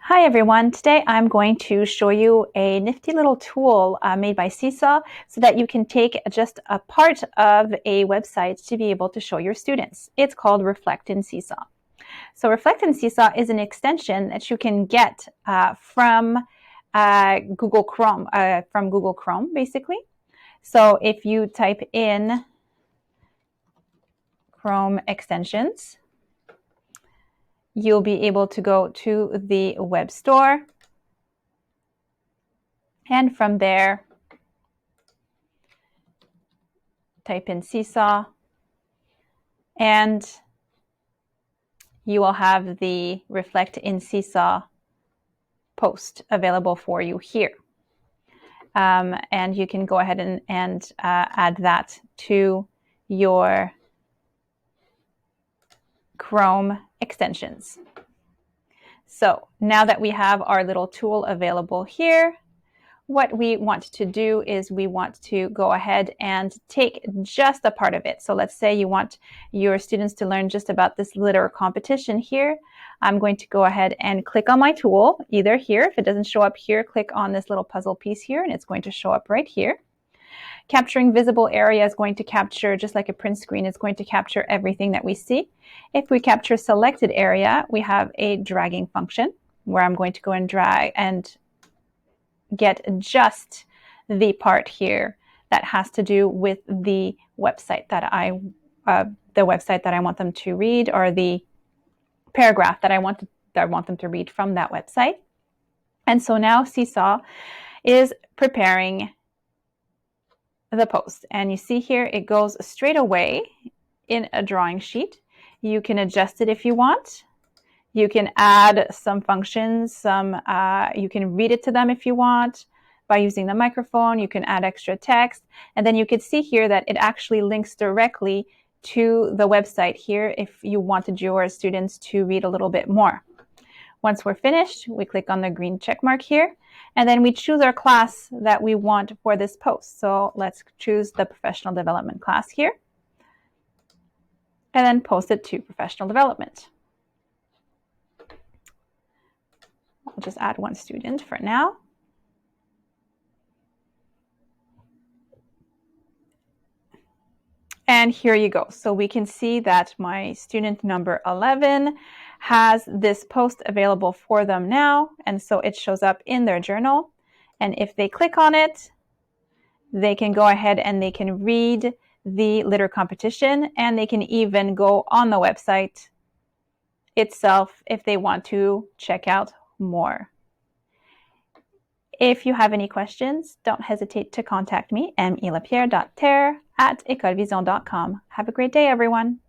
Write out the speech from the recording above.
Hi everyone, today I'm going to show you a nifty little tool made by Seesaw so that you can take just a part of a website to be able to show your students. It's called Reflect in Seesaw. So Reflect in Seesaw is an extension that you can get from Google Chrome basically. So if you type in Chrome extensions, you'll be able to go to the web store. And from there, type in Seesaw, and you will have the Reflect in Seesaw post available for you here. And you can go ahead and add that to your Chrome extensions. So now that we have our little tool available here, what we want to do is we want to go ahead and take just a part of it. So let's say you want your students to learn just about this litter competition here. I'm going to go ahead and click on my tool, either here. If it doesn't show up here, click on this little puzzle piece here, and it's going to show up right here. Capturing visible area is going to capture, just like a print screen, it's going to capture everything that we see. If we capture selected area, we have a dragging function where I'm going to go and drag and get just the part here that has to do with the website that I want them to read, or the paragraph that I want them to read from that website. And so now Seesaw is preparing the post, and you see here it goes straight away in a drawing sheet. You can adjust it if you want. You can add some functions, you can read it to them if you want by using the microphone. You can add extra text, and then you can see here that it actually links directly to the website here if you wanted your students to read a little bit more. Once we're finished, we click on the green check mark here, and then we choose our class that we want for this post. So let's choose the professional development class here, and then post it to professional development. I'll just add one student for now. And here you go. So we can see that my student number 11 has this post available for them now. And so it shows up in their journal. And if they click on it, they can go ahead and they can read the litter competition, and they can even go on the website itself if they want to check out more. If you have any questions, don't hesitate to contact me, melapierre.terre@ecolevision.com. Have a great day, everyone.